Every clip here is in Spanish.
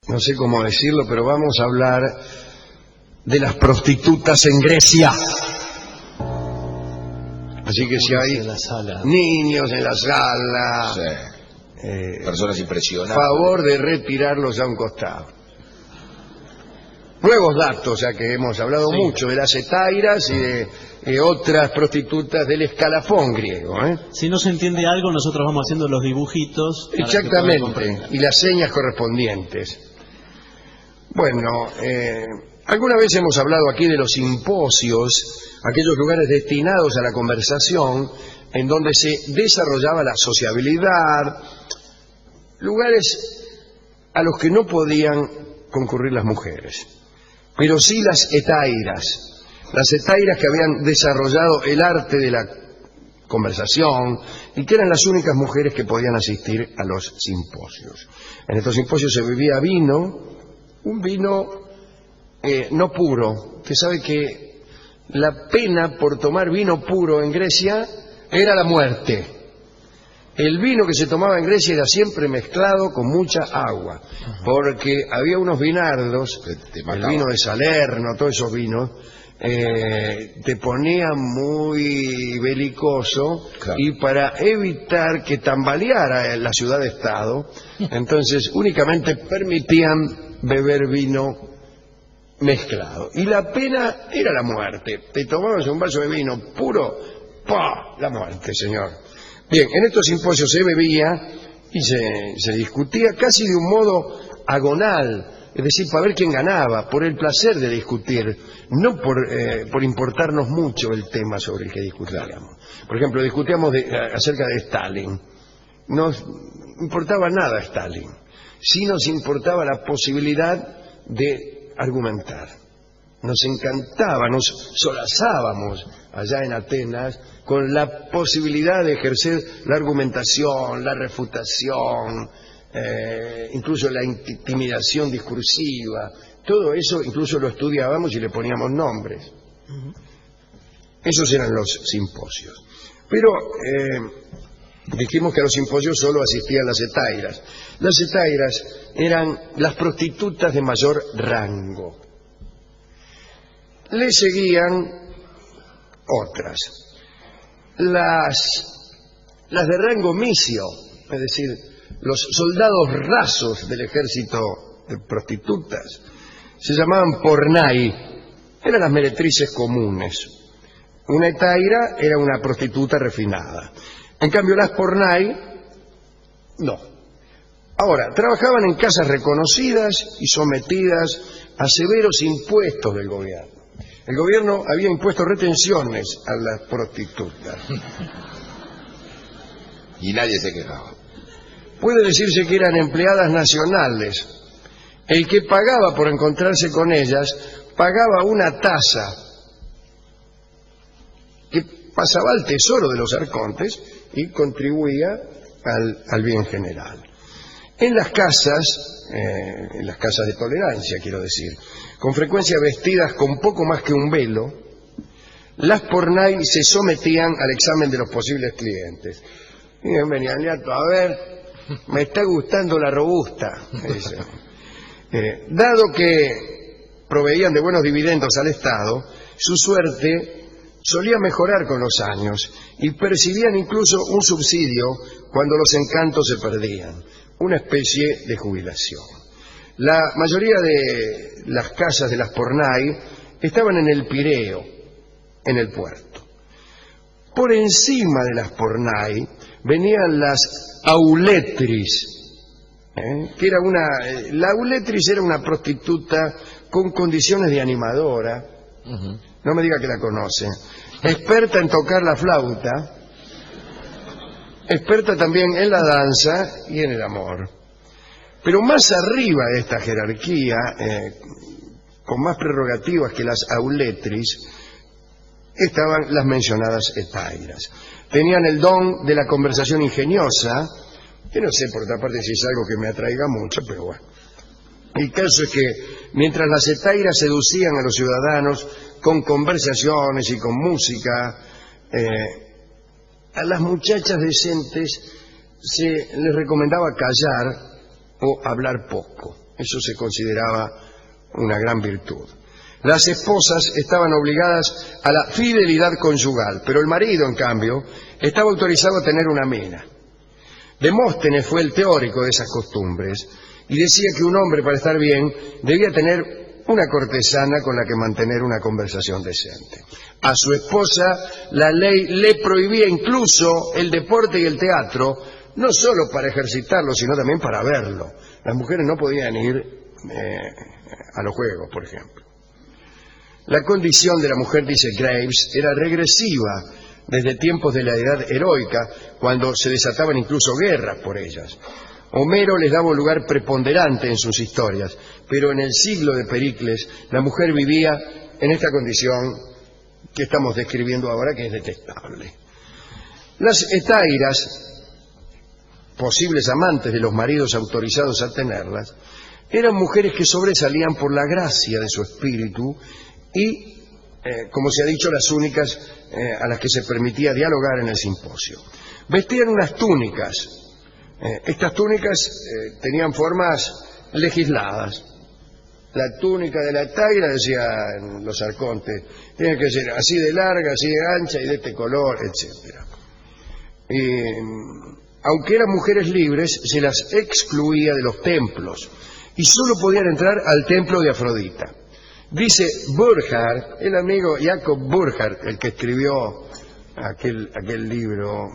no sé cómo decirlo, pero vamos a hablar de las prostitutas en Grecia. Así que si hay niños en la sala, sí. Personas impresionantes, favor de retirarlos a un costado. Nuevos datos, ya que hemos hablado mucho de las hetairas y de otras prostitutas del escalafón griego. Si no se entiende algo, nosotros vamos haciendo los dibujitos. Exactamente, y las señas correspondientes. Bueno, alguna vez hemos hablado aquí de los simposios, aquellos lugares destinados a la conversación, en donde se desarrollaba la sociabilidad, lugares a los que no podían concurrir las mujeres, pero sí las hetairas que habían desarrollado el arte de la conversación y que eran las únicas mujeres que podían asistir a los simposios. En estos simposios se bebía vino, un vino no puro. Usted sabe que la pena por tomar vino puro en Grecia era la muerte. El vino que se tomaba en Grecia era siempre mezclado con mucha agua, porque había unos vinardos, el vino de Salerno, todos esos vinos, te ponían muy belicoso, claro. Y para evitar que tambaleara la ciudad-estado, entonces únicamente permitían beber vino mezclado. Y la pena era la muerte. Te tomabas un vaso de vino puro, ¡pah!, la muerte, señor. Bien, en estos simposios se bebía y se discutía casi de un modo agonal, es decir, para ver quién ganaba, por el placer de discutir, no por importarnos mucho el tema sobre el que discutíamos. Por ejemplo, discutíamos acerca de Stalin. No nos importaba nada Stalin, sí nos importaba la posibilidad de argumentar. Nos encantaba, nos solazábamos allá en Atenas con la posibilidad de ejercer la argumentación, la refutación, incluso la intimidación discursiva. Todo eso incluso lo estudiábamos y le poníamos nombres. Esos eran los simposios. Pero dijimos que a los simposios solo asistían las hetairas. Las hetairas eran las prostitutas de mayor rango. Le seguían otras. Las de rango misio, es decir, los soldados rasos del ejército de prostitutas, se llamaban pornai, eran las meretrices comunes. Una hetaira era una prostituta refinada. En cambio, las pornai, no. Ahora, trabajaban en casas reconocidas y sometidas a severos impuestos del gobierno. El gobierno había impuesto retenciones a las prostitutas. Y nadie se quejaba. Puede decirse que eran empleadas nacionales. El que pagaba por encontrarse con ellas pagaba una tasa que pasaba al tesoro de los arcontes y contribuía al bien general. En las casas de tolerancia, quiero decir, con frecuencia vestidas con poco más que un velo, las pornai se sometían al examen de los posibles clientes. Y venían, a ver, me está gustando la robusta, dice. Dado que proveían de buenos dividendos al Estado, su suerte solía mejorar con los años y percibían incluso un subsidio cuando los encantos se perdían, una especie de jubilación. La mayoría de las casas de las pornai estaban en el Pireo, en el puerto. Por encima de las pornai venían las auletris, que era la auletris era una prostituta con condiciones de animadora, no me diga que la conoce, experta en tocar la flauta, experta también en la danza y en el amor. Pero más arriba de esta jerarquía, con más prerrogativas que las auletris, estaban las mencionadas hetairas. Tenían el don de la conversación ingeniosa, que no sé por otra parte si es algo que me atraiga mucho, pero bueno. El caso es que mientras las hetairas seducían a los ciudadanos con conversaciones y con música, a las muchachas decentes se les recomendaba callar o hablar poco. Eso se consideraba una gran virtud. Las esposas estaban obligadas a la fidelidad conyugal, pero el marido, en cambio, estaba autorizado a tener una mina. Demóstenes fue el teórico de esas costumbres y decía que un hombre, para estar bien, debía tener una cortesana con la que mantener una conversación decente. A su esposa la ley le prohibía incluso el deporte y el teatro, no solo para ejercitarlo, sino también para verlo. Las mujeres no podían ir a los juegos, por ejemplo. La condición de la mujer, dice Graves, era regresiva desde tiempos de la edad heroica, cuando se desataban incluso guerras por ellas. Homero les daba un lugar preponderante en sus historias, pero en el siglo de Pericles la mujer vivía en esta condición que estamos describiendo ahora, que es detestable. Las hetairas, posibles amantes de los maridos autorizados a tenerlas, eran mujeres que sobresalían por la gracia de su espíritu y, como se ha dicho, las únicas a las que se permitía dialogar en el simposio. Vestían unas túnicas. Estas túnicas tenían formas legisladas. La túnica de la hetaira, decían los arcontes, tenía que ser así de larga, así de ancha y de este color, etc. Aunque eran mujeres libres, se las excluía de los templos y solo podían entrar al templo de Afrodita. Dice Burckhardt, el amigo Jacob Burckhardt, el que escribió aquel libro,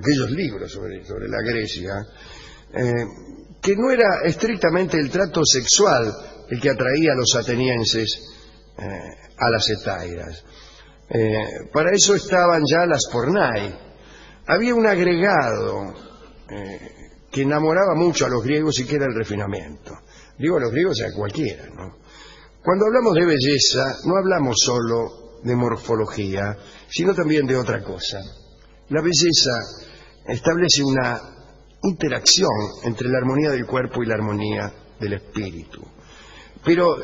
aquellos libros sobre la Grecia, que no era estrictamente el trato sexual el que atraía a los atenienses a las hetairas. Para eso estaban ya las pornai. Había un agregado que enamoraba mucho a los griegos y que era el refinamiento. Digo a los griegos y a cualquiera, ¿no? Cuando hablamos de belleza, no hablamos solo de morfología, sino también de otra cosa. La belleza establece una interacción entre la armonía del cuerpo y la armonía del espíritu. Pero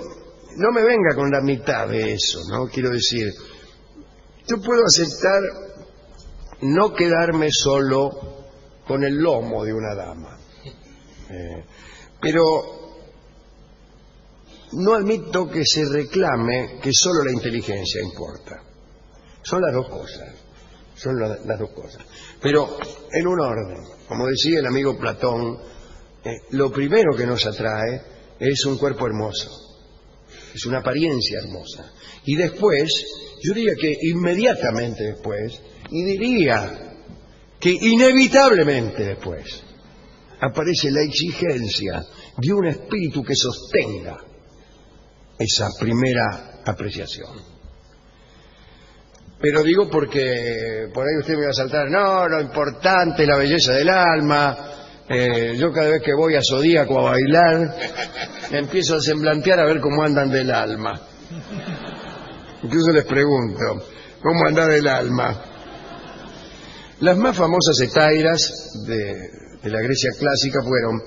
no me venga con la mitad de eso, ¿no? Quiero decir, yo puedo aceptar no quedarme solo con el lomo de una dama, pero no admito que se reclame que solo la inteligencia importa. Son las dos cosas. Son las dos cosas. Pero en un orden. Como decía el amigo Platón, lo primero que nos atrae es un cuerpo hermoso. Es una apariencia hermosa. Y después, yo diría que inmediatamente después, y diría que inevitablemente después, aparece la exigencia de un espíritu que sostenga esa primera apreciación. Pero digo porque por ahí usted me va a saltar, no, lo importante es la belleza del alma. Yo cada vez que voy a Zodíaco a bailar, empiezo a semblantear a ver cómo andan del alma. Incluso les pregunto, ¿cómo anda del alma? Las más famosas hetairas de la Grecia clásica fueron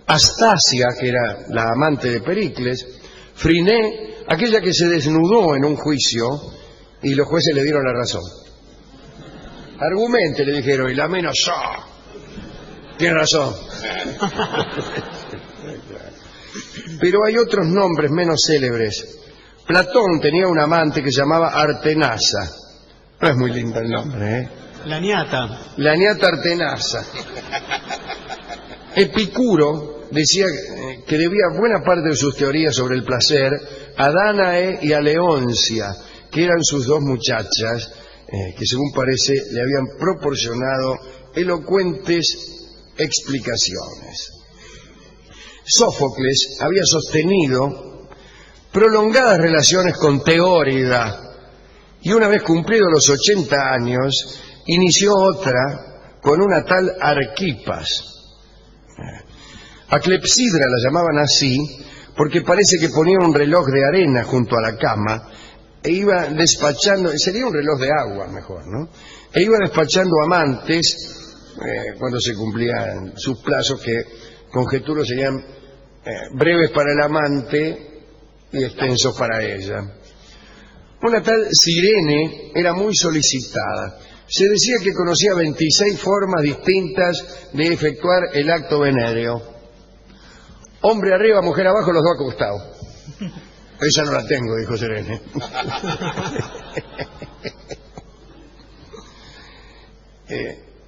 Astasia, que era la amante de Pericles, Friné, aquella que se desnudó en un juicio y los jueces le dieron la razón. Argumente, le dijeron, y la menos tiene razón. Pero hay otros nombres menos célebres. Platón tenía un amante que se llamaba Artenasa. No es muy lindo el nombre, ¿eh? La niata. La niata Artenasa. Epicuro decía que debía buena parte de sus teorías sobre el placer a Dánae y a Leoncia, que eran sus dos muchachas, que según parece le habían proporcionado elocuentes explicaciones. Sófocles había sostenido prolongadas relaciones con Teórida y una vez cumplidos los 80 años inició otra con una tal Arquipas. A Clepsidra la llamaban así porque parece que ponía un reloj de arena junto a la cama e iba despachando, sería un reloj de agua mejor, ¿no? E iba despachando amantes cuando se cumplían sus plazos, que conjeturo serían breves para el amante y extensos para ella. Una tal Cirene era muy solicitada. Se decía que conocía 26 formas distintas de efectuar el acto venéreo. Hombre arriba, mujer abajo, los dos acostados. Esa no la tengo, dijo Serene.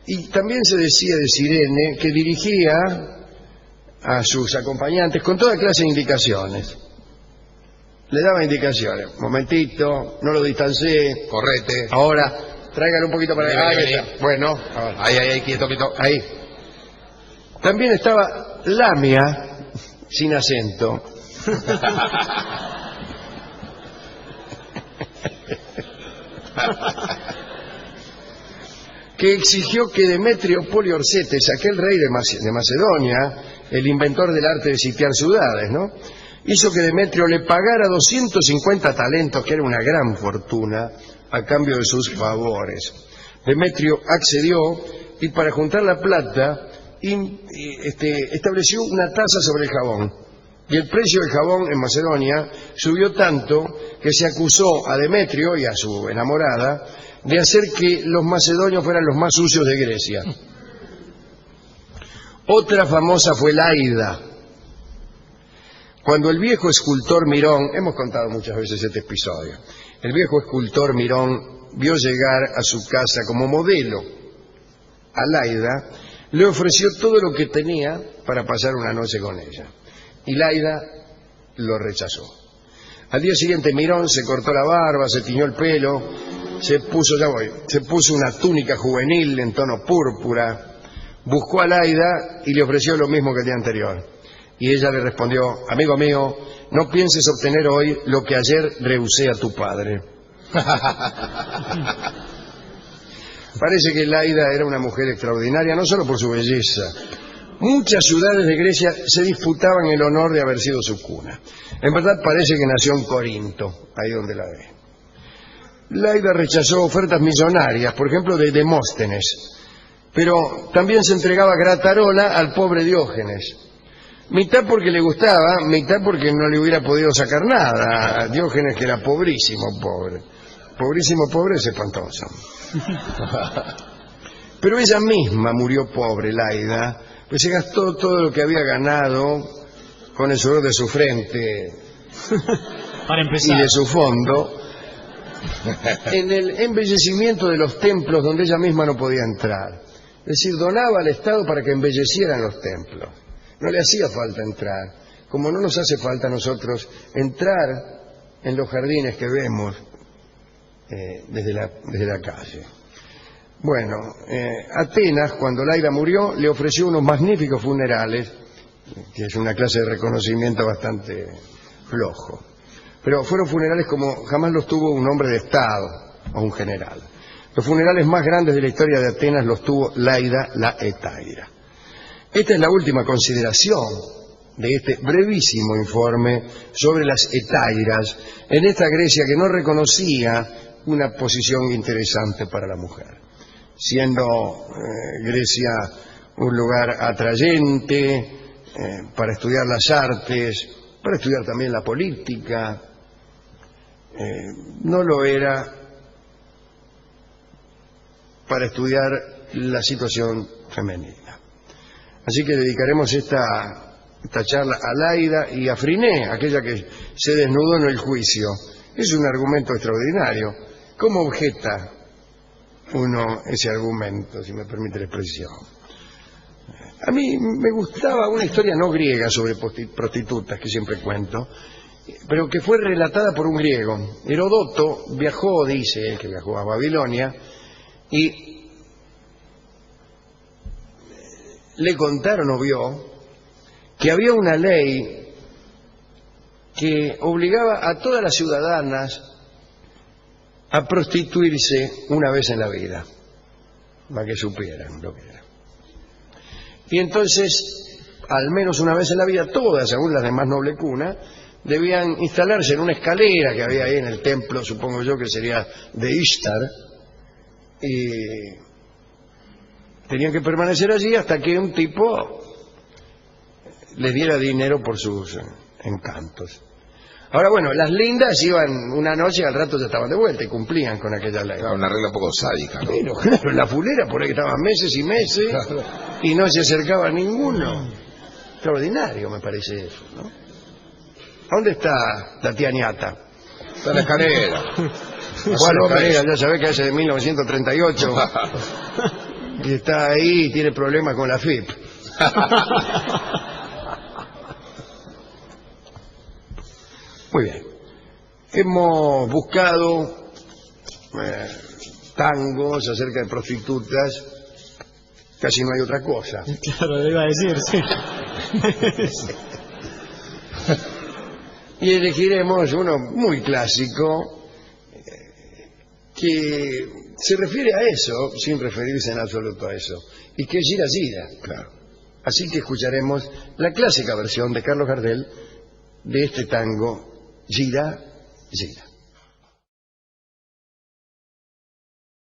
Y también se decía de Sirene que dirigía a sus acompañantes con toda clase de indicaciones. Le daba indicaciones. Momentito, no lo distancié. Correte. Ahora, tráigalo un poquito para acá. Ahí, Bueno, ahí, quieto. ahí. También estaba Lamia, sin acento. Que exigió que Demetrio Poliorcetes, aquel rey de Macedonia, el inventor del arte de sitiar ciudades, ¿no?, hizo que Demetrio le pagara 250 talentos, que era una gran fortuna, a cambio de sus favores. Demetrio accedió y para juntar la plata estableció una tasa sobre el jabón. Y el precio del jabón en Macedonia subió tanto que se acusó a Demetrio y a su enamorada de hacer que los macedonios fueran los más sucios de Grecia. Otra famosa fue Laida. Cuando el viejo escultor Mirón, hemos contado muchas veces este episodio, el viejo escultor Mirón vio llegar a su casa como modelo a Laida, le ofreció todo lo que tenía para pasar una noche con ella. Y Laida lo rechazó. Al día siguiente Mirón se cortó la barba, se tiñó el pelo, se puso una túnica juvenil en tono púrpura, buscó a Laida y le ofreció lo mismo que el día anterior. Y ella le respondió: amigo mío, no pienses obtener hoy lo que ayer rehusé a tu padre. Parece que Laida era una mujer extraordinaria, no solo por su belleza. Muchas ciudades de Grecia se disputaban el honor de haber sido su cuna. En verdad parece que nació en Corinto, ahí donde la ve. Laida rechazó ofertas millonarias, por ejemplo de Demóstenes, pero también se entregaba gratarola al pobre Diógenes. Mitad porque le gustaba, mitad porque no le hubiera podido sacar nada a Diógenes, que era pobrísimo, pobre. Pobrísimo, pobre es espantoso. Pero ella misma murió pobre, Laida, pues se gastó todo lo que había ganado con el sudor de su frente para empezar, y de su fondo en el embellecimiento de los templos donde ella misma no podía entrar. Es decir, donaba al Estado para que embellecieran los templos. No le hacía falta entrar, como no nos hace falta a nosotros entrar en los jardines que vemos desde la calle. Bueno, Atenas, cuando Laida murió, le ofreció unos magníficos funerales, que es una clase de reconocimiento bastante flojo. Pero fueron funerales como jamás los tuvo un hombre de Estado o un general. Los funerales más grandes de la historia de Atenas los tuvo Laida la Hetaira. Esta es la última consideración de este brevísimo informe sobre las hetairas en esta Grecia que no reconocía una posición interesante para la mujer, siendo Grecia un lugar atrayente para estudiar las artes, para estudiar también la política. No lo era para estudiar la situación femenina. Así que dedicaremos esta charla a Laida y a Friné, aquella que se desnudó en el juicio. Es un argumento extraordinario. ¿Cómo objeta uno ese argumento, si me permite la expresión? A mí me gustaba una historia no griega sobre prostitutas, que siempre cuento, pero que fue relatada por un griego. Heródoto viajó, dice él, que viajó a Babilonia, y le contaron o vio que había una ley que obligaba a todas las ciudadanas a prostituirse una vez en la vida, para que supieran lo que era. Y entonces, al menos una vez en la vida, todas, según las de más noble cuna, debían instalarse en una escalera que había ahí en el templo, supongo yo que sería de Ishtar, y tenían que permanecer allí hasta que un tipo les diera dinero por sus encantos. Ahora, bueno, las lindas iban una noche y al rato ya estaban de vuelta y cumplían con aquella ley. Claro, una regla un poco sádica, ¿no? Pero claro, la fulera por ahí estaban meses y meses y no se acercaba a ninguno. Extraordinario me parece eso, ¿no? ¿Dónde está la tía Ñata? Está en la escalera. Bueno, Pereira, ya sabés que hace de 1938 y está ahí y tiene problemas con la FIP. Muy bien. Hemos buscado tangos acerca de prostitutas. Casi no hay otra cosa. Claro, le iba a decir, sí. Y elegiremos uno muy clásico que se refiere a eso, sin referirse en absoluto a eso, y que es Gira Gira. Claro. Así que escucharemos la clásica versión de Carlos Gardel de este tango Gira Gira.